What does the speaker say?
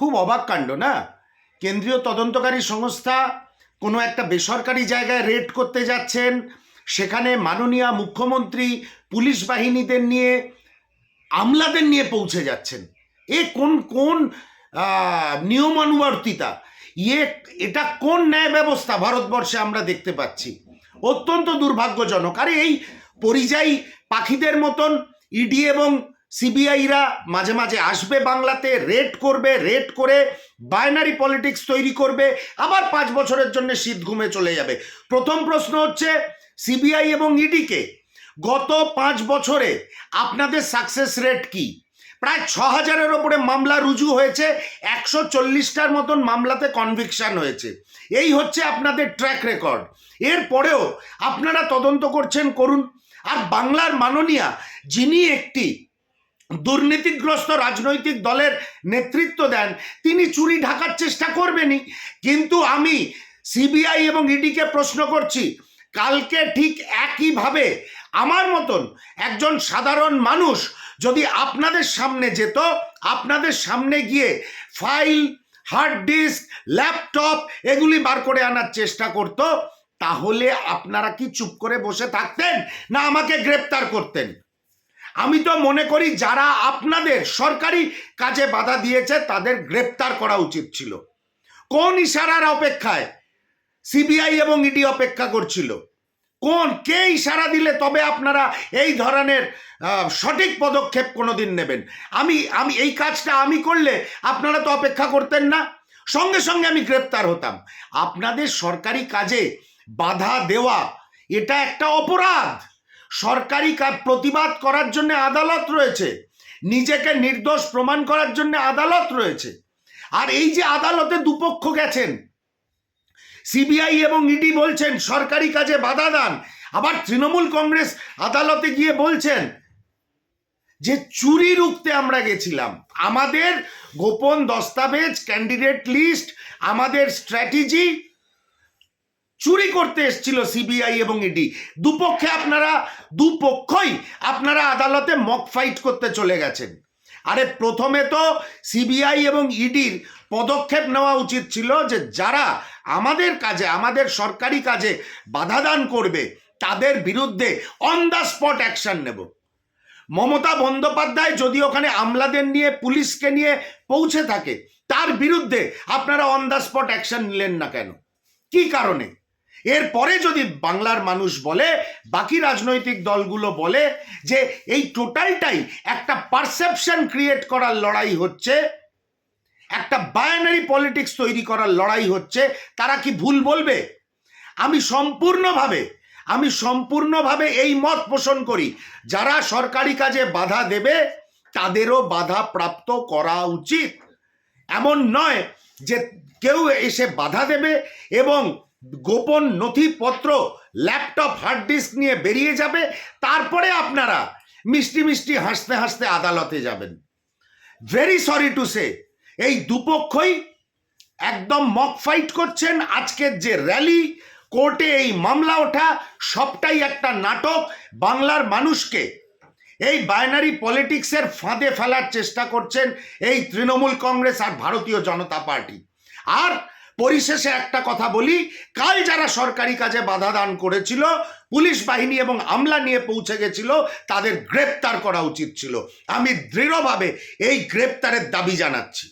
খুব অবাক কাণ্ড না? কেন্দ্রীয় তদন্তকারী সংস্থা কোনো একটা বেসরকারি জায়গায় রেড করতে যাচ্ছেন, সেখানে মাননীয় মুখ্যমন্ত্রী পুলিশ বাহিনীদের নিয়ে, আমলাদের নিয়ে পৌঁছে যাচ্ছেন। এ কোন কোন নিয়মানুবর্তিতা? এটা কোন ন্যায় ব্যবস্থা ভারতবর্ষে আমরা দেখতে পাচ্ছি? অত্যন্ত দুর্ভাগ্যজনক। আরে এই পরিযায়ী পাখিদের মতন ইডি এবং সিবিআইরা মাঝে মাঝে আসবে বাংলাতে, রেড করবে, রেড করে বাইনারি পলিটিক্স তৈরি করবে, আবার 5 বছরের জন্য শীত ঘুমে চলে যাবে। প্রথম প্রশ্ন হচ্ছে, সিবিআই এবং ইডিকে গত 5 বছরে আপনাদের সাকসেস রেট কি? প্রায় 6000-এর ওপরে মামলা রুজু হয়েছে, 140টার মতন মামলাতে কনভিকশন হয়েছে। এই হচ্ছে আপনাদের ট্র্যাক রেকর্ড। এরপরেও আপনারা তদন্ত করুন। আর বাংলার মাননীয়া, যিনি একটি দুর্নীতিগ্রস্ত রাজনৈতিক দলের নেতৃত্ব দেন, তিনি চুরি ঢাকার চেষ্টা করবেনই। কিন্তু আমি সিবিআই এবং ইডিকে প্রশ্ন করছি, কালকে ঠিক একইভাবে আমার মতন একজন সাধারণ মানুষ যদি আপনাদের সামনে যেত, আপনাদের সামনে গিয়ে ফাইল, হার্ড ডিস্ক, ল্যাপটপ এগুলি বার করে আনার চেষ্টা করত, তাহলে আপনারা কি চুপ করে বসে থাকতেন, না আমাকে গ্রেপ্তার করতেন? আমি তো মনে করি যারা আপনাদের সরকারি কাজে বাধা দিয়েছে তাদের গ্রেপ্তার করা উচিত ছিল। কোন ইশারার অপেক্ষায় সিবিআই এবং ইডি অপেক্ষা করছিল? কে ইশারা দিলে তবে আপনারা এই ধরনের সঠিক পদক্ষেপ কোনোদিন নেবেন? আমি এই কাজটা আমি করলে আপনারা তো অপেক্ষা করতেন না, সঙ্গে সঙ্গে আমি গ্রেপ্তার হতাম। আপনাদের সরকারি কাজে বাধা দেওয়া এটা একটা অপরাধ। সরকারি কাজ প্রতিবাদ করার জন্য আদালত রয়েছে, নিজেকে নির্দোষ প্রমাণ করার জন্য আদালত রয়েছে। আর এই যে আদালতে দুপক্ষ গেছেন, সিবিআই এবং ইডি বলছেন সরকারি কাজে বাধা দান, আবার তৃণমূল কংগ্রেস আদালতে গিয়ে বলছেন যে চুরি রুখতে আমরা গেছিলাম, আমাদের গোপন দস্তাবেজ, ক্যান্ডিডেট লিস্ট, আমাদের স্ট্র্যাটেজি চুরি করতে এসেছিল সিবিআই এবং ইডি। দুপক্ষই আপনারা আদালতে মক ফাইট করতে চলে গেছেন। আরে প্রথমে তো সিবিআই এবং ইডির পদক্ষেপ নেওয়া উচিত ছিল যে যারা আমাদের কাজে, আমাদের সরকারি কাজে বাধা দান করবে তাদের বিরুদ্ধে অন দ্য স্পট অ্যাকশন নেব। মমতা বন্দ্যোপাধ্যায় যদি ওখানে আমলাদের নিয়ে, পুলিশকে নিয়ে পৌঁছে থাকে, তার বিরুদ্ধে আপনারা অন দ্য স্পট অ্যাকশন নিলেন না কেন? কি কারণে? এরপরে যদি বাংলার মানুষ বলে, বাকি রাজনৈতিক দলগুলো বলে যে এই টোটালটাই একটা পারসেপশন ক্রিয়েট করার লড়াই হচ্ছে, একটা বাইনারি পলিটিক্স তৈরি করার লড়াই হচ্ছে, তারা কি ভুল বলবে? আমি সম্পূর্ণভাবে এই মত পোষণ করি, যারা সরকারি কাজে বাধা দেবে তাদেরও বাধা প্রাপ্ত করা উচিত। এমন নয় যে কেউ এসে বাধা দেবে এবং গোপন নথিপত্র, ল্যাপটপ, হার্ড ডিস্ক নিয়ে বেরিয়ে যাবে, তারপরে আপনারা মিষ্টি মিষ্টি হাসতে হাসতে আদালতে যাবেন। ভেরি সরি টু সে, এই দুপক্ষই একদম মক ফাইট করছেন। আজকের যে র্যালি, কোর্টে এই মামলা ওঠা, সবটাই একটা নাটক। বাংলার মানুষকে এই বাইনারি পলিটিক্সের ফাঁদে ফেলার চেষ্টা করছেন এই তৃণমূল কংগ্রেস আর ভারতীয় জনতা পার্টি। আর পরিশেষে একটা কথা বলি, কাল যারা সরকারি কাজে বাধা দান করেছিল, পুলিশ বাহিনী এবং আমলা নিয়ে পৌঁছে গেছিল, তাদের গ্রেপ্তার করা উচিত ছিল। আমি দৃঢ়ভাবে এই গ্রেপ্তারের দাবি জানাচ্ছি।